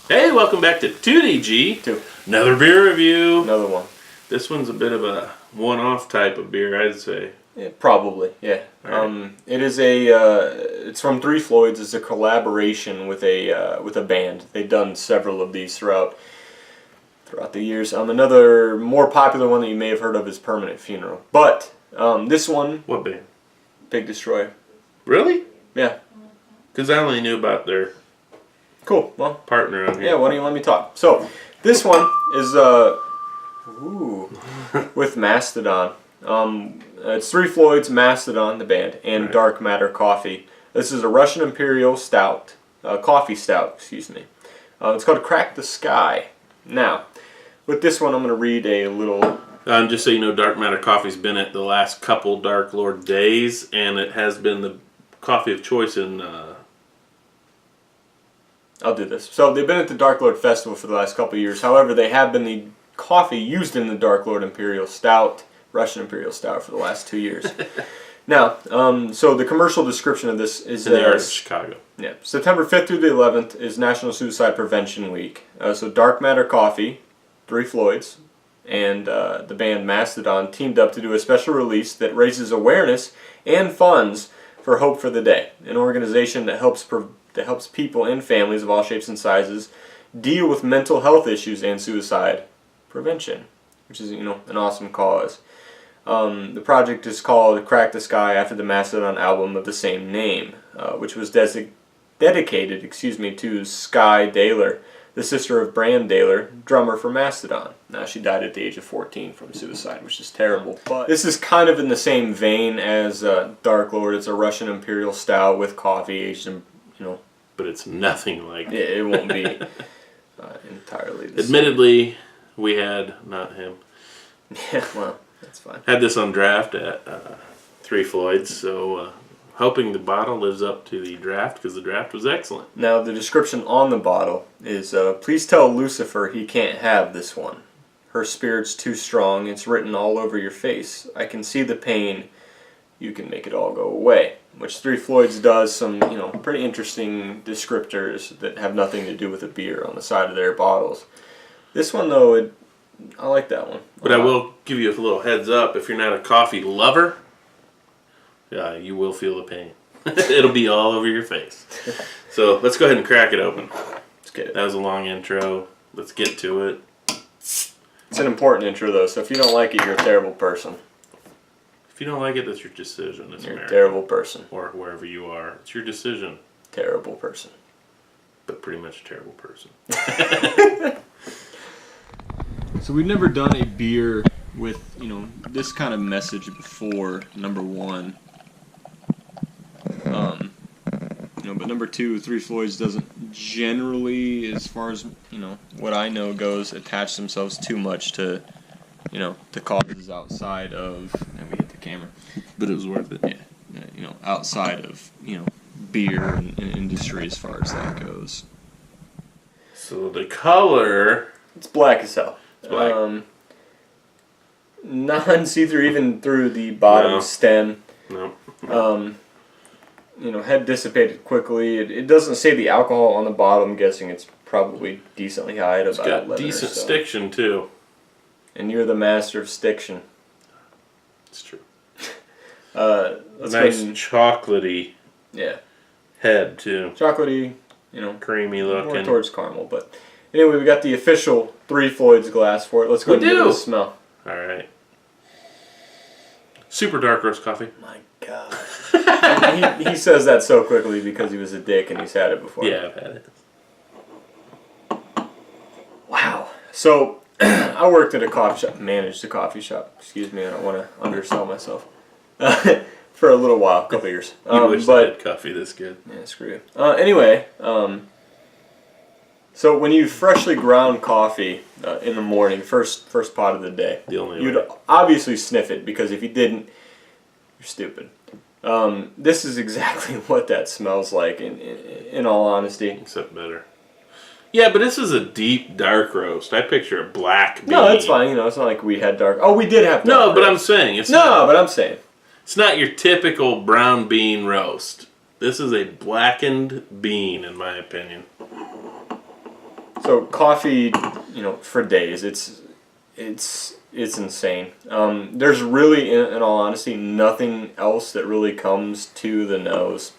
Hey, welcome back to 2DG. Two. Another beer review. Another one. This one's a bit of a one-off type of beer, I'd say. Yeah, probably, yeah. Right. It is it's from Floyds. It's a collaboration with a band. They've done several of these throughout the years. Another more popular one that you may have heard of is Permanent Funeral. But this one, What band? Big Destroyer. Really? Yeah. Because I only knew about their Cool. Well, partner on here. yeah. Why don't you let me talk? So this one is with Mastodon. It's Floyds, Mastodon, the band, and Right. Dark Matter Coffee. This is a Russian Imperial Stout, coffee stout, excuse me. It's called Crack the Skye. Now, with this one, I'm going to read a little. Just so you know, Dark Matter Coffee's been at the last couple Dark Lord days, and it has been the coffee of choice in... I'll do this. So they've been at the Dark Lord Festival for the last couple of years. However, they have been the coffee used in the Dark Lord Imperial Stout, Russian Imperial Stout, for the last 2 years. Now, so the commercial description of this is in the art of Chicago. Yeah, September 5th through the 11th is National Suicide Prevention Week. So Dark Matter Coffee, Floyds, and the band Mastodon teamed up to do a special release that raises awareness and funds for Hope for the Day, an organization that helps people and families of all shapes and sizes deal with mental health issues and suicide prevention, which is, an awesome cause. The project is called Crack the Skye after the Mastodon album of the same name, which was dedicated to Skye Daler, the sister of Bram Daler, drummer for Mastodon. Now, she died at the age of 14 from suicide, which is terrible. But this is kind of in the same vein as Dark Lord. It's a Russian Imperial Stout with coffee aged in, But it's nothing like... It won't be entirely the Admittedly, we had, not him, same. Yeah, well, that's fine. had this on draft at Floyds, so hoping the bottle lives up to the draft, because the draft was excellent. Now, the description on the bottle is, please tell Lucifer he can't have this one. Her spirit's too strong. It's written all over your face. I can see the pain. You can make it all go away. Which Floyds does some, pretty interesting descriptors that have nothing to do with the beer on the side of their bottles. This one, though, I like that one. But I will give you a little heads up. If you're not a coffee lover, you will feel the pain. It'll be all over your face. So let's go ahead and crack it open. Let's get it. That was a long intro. Let's get to it. It's an important intro, though, so if you don't like it, you're a terrible person. If you don't like it, that's your decision. It's You're America. a terrible person. Or wherever you are. It's your decision. Terrible person. But pretty much a terrible person. So we've never done a beer with, this kind of message before, number one. But number two, Floyds doesn't generally, as far as, what I know goes, attach themselves too much to, to causes outside of, and we hit the camera. But it was worth it. Yeah. Outside of, beer and industry as far as that goes. So the color... It's black as hell. It's black. Non-see-through even through the bottom stem. No. Had dissipated quickly. It doesn't say the alcohol on the bottom. I'm guessing it's probably decently high at about 11 Got decent or so. stiction, too. And you're the master of stiction. It's true. Let's Nice go and, chocolatey head, too. chocolatey, Creamy more looking. towards caramel. But anyway, we got the official Floyds glass for it. Let's go and give it a smell. All right. Super dark roast coffee. My God. he says that so quickly because he was a dick and he's had it before. Yeah, I've had it. Wow. So, I worked at a coffee shop, managed a coffee shop. Excuse me, I don't want to undersell myself. For a little while, a couple years. You wish I had coffee this good. Yeah, screw you. Anyway, so when you freshly ground coffee in the morning, first pot of the day, you'd obviously sniff it because if you didn't, you're stupid. This is exactly what that smells like, in all honesty. Except better. Yeah, but this is a deep dark roast. I picture a black bean. No, that's fine. It's not like we had dark. Oh, we did have dark. No, but roast. I'm saying it's but I'm saying it's not your typical brown bean roast. This is a blackened bean, in my opinion. So coffee, for days, it's insane. There's really, in all honesty, nothing else that really comes to the nose.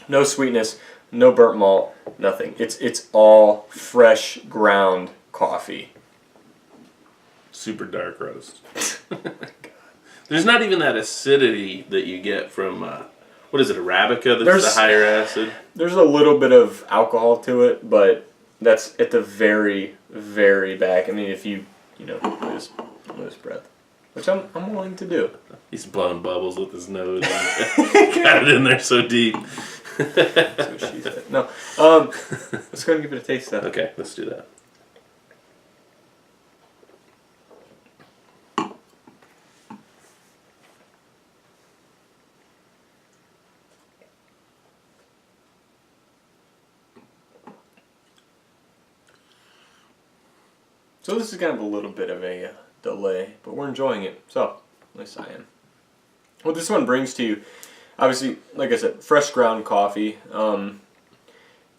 No sweetness, no burnt malt, nothing. It's all fresh ground coffee. Super dark roast. There's not even that acidity that you get from, what is it, Arabica? That's the higher acid? There's a little bit of alcohol to it, but that's at the very, very back. I mean, if you, lose breath, which I'm willing to do. He's blowing bubbles with his nose. Got it in there so deep. That's what she said. No. Let's go and give it a taste, though. Okay, let's do that. So this is kind of a little bit of a delay, but we're enjoying it. So, at least I am. What this one brings to you, obviously, like I said, fresh ground coffee.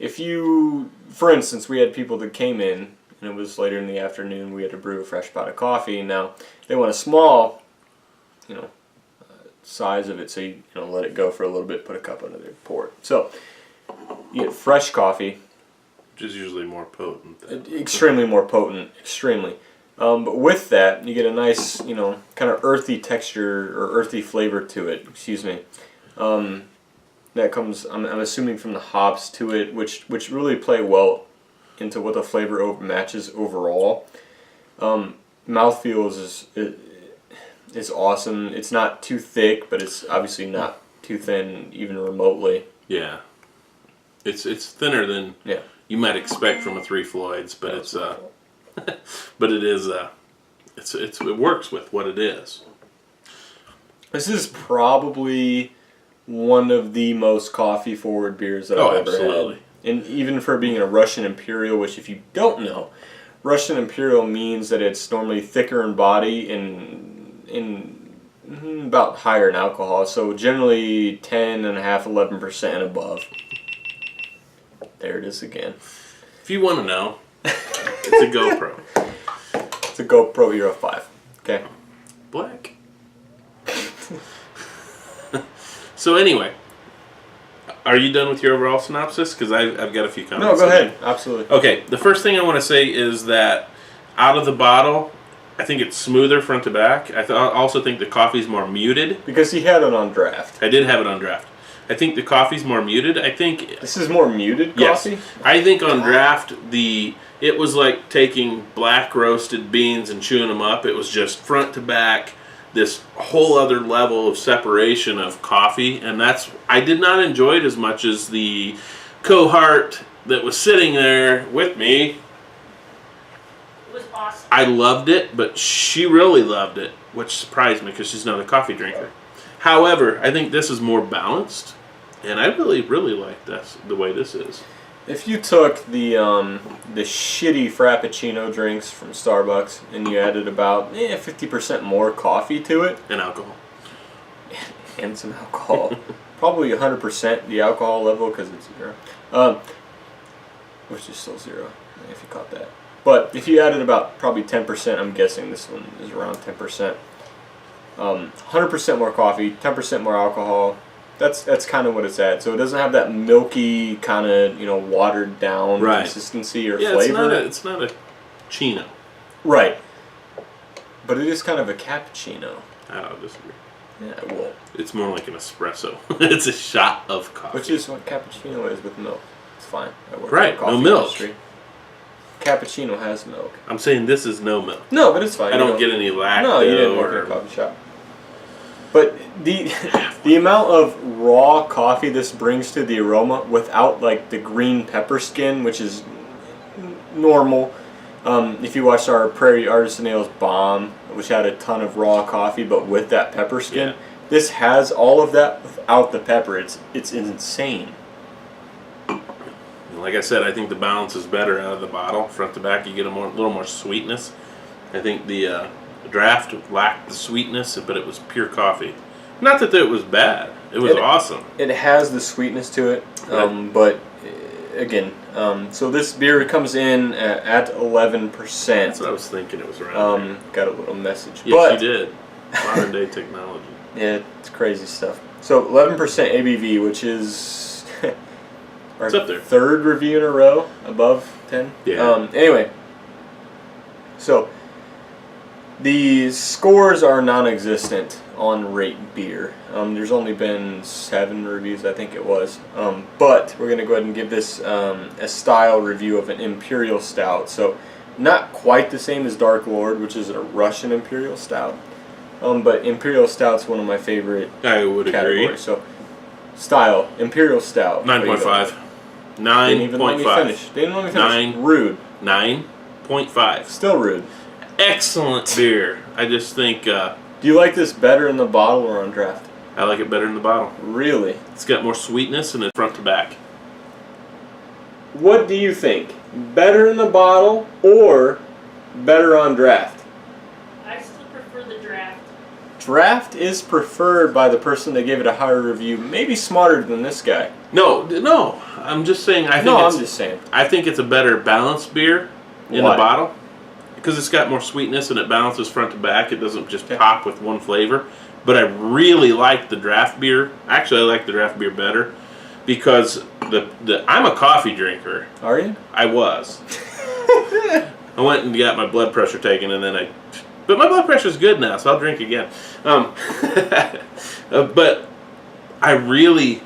If you, for instance, we had people that came in, and it was later in the afternoon, we had to brew a fresh pot of coffee. Now, they want a small, size of it, so you let it go for a little bit, put a cup under there, pour it. So, you get fresh coffee. Which is usually more potent. Extremely more potent, extremely. But with that, you get a nice, kind of earthy texture or earthy flavor to it. Excuse me. That comes, I'm assuming, from the hops to it, which really play well into what the flavor matches overall. Mouthfeel is awesome. It's not too thick, but it's obviously not too thin, even remotely. Yeah. It's thinner than you might expect from a Three Floyds, but it works with what it is. This is probably one of the most coffee forward beers that I've ever had. And even for being a Russian Imperial, which if you don't know, Russian Imperial means that it's normally thicker in body and about higher in alcohol. So generally 10.5%, 11% and above. There it is again. If you want to know, it's a GoPro. It's a GoPro Hero 5. Okay. Black. So anyway, are you done with your overall synopsis? Because I've got a few comments. No, go ahead. Absolutely. Okay, the first thing I want to say is that out of the bottle, I think it's smoother front to back. I also think the coffee's more muted. Because he had it on draft. I did have it on draft. I think the coffee's more muted. I think this is more muted coffee? Yes. I think on draft it was like taking black roasted beans and chewing them up. It was just front to back, this whole other level of separation of coffee, and I did not enjoy it as much as the cohort that was sitting there with me. It was awesome. I loved it, but she really loved it, which surprised me because she's not a coffee drinker. However, I think this is more balanced, and I really, really like the way this is. If you took the shitty Frappuccino drinks from Starbucks and you added about 50% more coffee to it. And alcohol. And some alcohol. Probably 100% the alcohol level because it's 0. Which is still 0, if you caught that. But if you added about probably 10%, I'm guessing this one is around 10%. 100% more coffee, 10% more alcohol. That's kind of what it's at. So it doesn't have that milky kind of watered down consistency or flavor. It's not a chino. Right. But it is kind of a cappuccino. I don't disagree. Yeah, well. It's more like an espresso. It's a shot of coffee. Which is what cappuccino is with milk. It's fine. Right. No milk. Industry. Cappuccino has milk. I'm saying this is no milk. No, but it's fine. I don't get any lactose. No, you didn't work in a coffee shop. But the amount of raw coffee this brings to the aroma without like the green pepper skin, which is normal. If you watched our Prairie Artisan Ales Bomb, which had a ton of raw coffee, but with that pepper skin, this has all of that without the pepper. It's insane. Like I said, I think the balance is better out of the bottle. Front to back, you get a little more sweetness. I think the draft lacked the sweetness, but it was pure coffee. Not that it was bad. It was awesome. It has the sweetness to it, but again, so this beer comes in at 11%. That's what I was thinking. It was around. Got a little message. Yes, but, you did. Modern day technology. Yeah, it's crazy stuff. So 11% ABV, which is our It's up there. third review in a row above 10. Yeah. Anyway, so the scores are non-existent on Rate Beer. There's only been 7 reviews, I think it was. But we're going to go ahead and give this a style review of an Imperial Stout. So not quite the same as Dark Lord, which is a Russian Imperial Stout. But Imperial Stout's one of my favorite I would categories. agree. So style, Imperial Stout. 9.5. Didn't even let me 9.5. finish. Didn't let me finish. 9. Rude. 9.5. Still rude. Excellent beer. I just think Do you like this better in the bottle or on draft? I like it better in the bottle. Really? It's got more sweetness and it's front to back. What do you think? Better in the bottle or better on draft? I still prefer the draft. Draft is preferred by the person that gave it a higher review. Maybe smarter than this guy. No. I'm just saying. I'm just saying. I think it's a better balanced beer in Why? the bottle because it's got more sweetness and it balances front to back. It doesn't just pop with one flavor. But I really like the draft beer. Actually, I like the draft beer better because I'm a coffee drinker. Are you? I was. I went and got my blood pressure taken, and then but my blood pressure's good now, so I'll drink again. But I really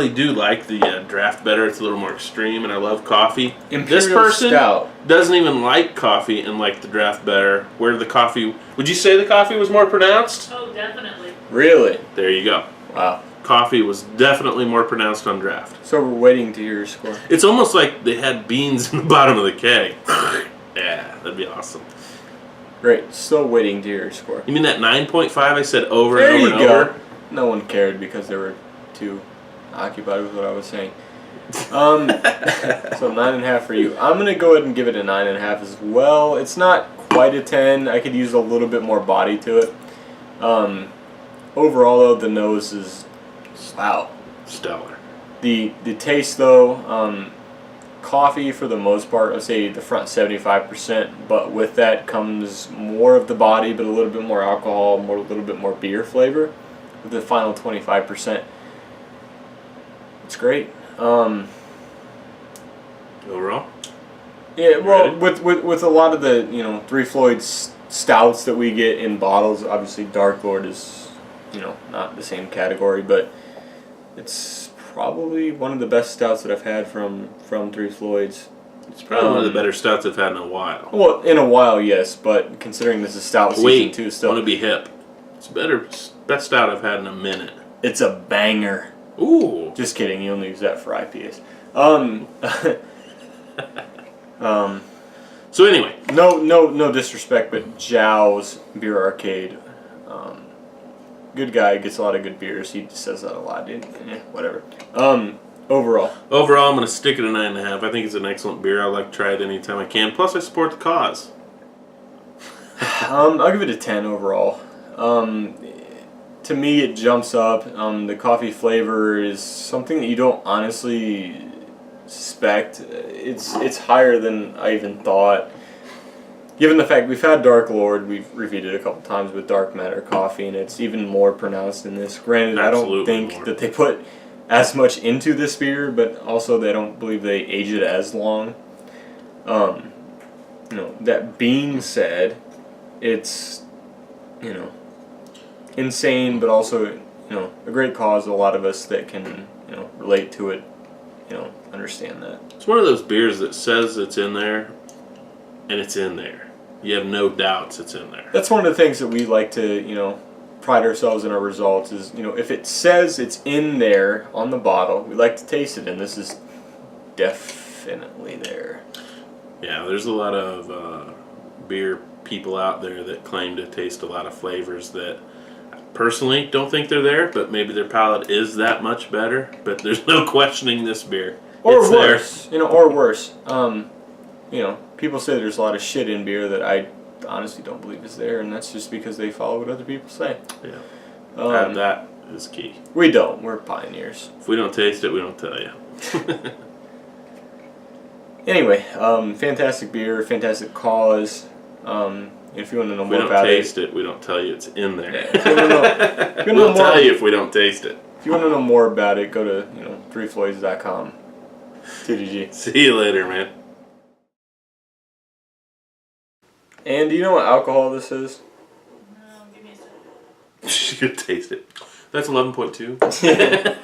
do like the draft better. It's a little more extreme, and I love coffee. This person Stout. doesn't even like coffee and like the draft better. Where the coffee... Would you say the coffee was more pronounced? Oh, definitely. Really? There you go. Wow. Coffee was definitely more pronounced on draft. So we're waiting to hear your score. It's almost like they had beans in the bottom of the keg. Yeah, that'd be awesome. Great. Still waiting to hear your score. You mean that 9.5 I said over There and over you and go. over? No one cared because they were too occupied with what I was saying. So 9.5 for you. I'm gonna go ahead and give it a 9.5 as well. It's not quite a 10. I could use a little bit more body to it. Overall, though, the nose is wow, Stellar. The taste though, coffee for the most part. I'd say the front 75%, but with that comes more of the body, but a little bit more alcohol, a little bit more beer flavor. With the final 25%. It's great. Overall? Yeah, well, Ready? with a lot of the Three Floyds stouts that we get in bottles, obviously Dark Lord is not the same category, but it's probably one of the best stouts that I've had from Three Floyds. It's probably one of the better stouts I've had in a while. Well, in a while, yes, but considering this is stout season 2 I still, want to be hip. It's best stout I've had in a minute. it's a banger. Ooh. Just kidding. You only use that for IPAs. So anyway, No disrespect, but Zhao's Beer Arcade, good guy, gets a lot of good beers. He says that a lot, dude. Whatever. Overall, I'm going to stick it at 9.5. I think it's an excellent beer. I like to try it anytime I can. Plus, I support the cause. I'll give it a 10 overall. To me, it jumps up. The coffee flavor is something that you don't honestly suspect. It's higher than I even thought. Given the fact we've had Dark Lord, we've reviewed it a couple times with Dark Matter coffee, and it's even more pronounced in this. Granted, I don't Absolutely think more. that they put as much into this beer, but also they don't believe they age it as long. That being said, it's insane, but also a great cause. A lot of us that can relate to it, understand that. It's one of those beers that says it's in there, and it's in there. You have no doubts it's in there. That's one of the things that we like to pride ourselves in our results is if it says it's in there on the bottle, we like to taste it, and this is definitely there. Yeah, there's a lot of beer people out there that claim to taste a lot of flavors that personally don't think they're there, but maybe their palate is that much better. But there's no questioning this beer. Or It's worse, or worse. People say there's a lot of shit in beer that I honestly don't believe is there, and that's just because they follow what other people say. Yeah, that is key. We don't. We're pioneers. If we don't taste it, we don't tell you. Anyway, fantastic beer, fantastic cause. If you want to know If we more don't about taste it, we don't tell you it's in there. if you wanna know, if you wanna We'll know more, tell you if we don't taste it. if you want to know more about it, go to 3floyds.com. TDG. See you later, man. And do you know what alcohol this is? No, give me a second. You could taste it. That's 11.2.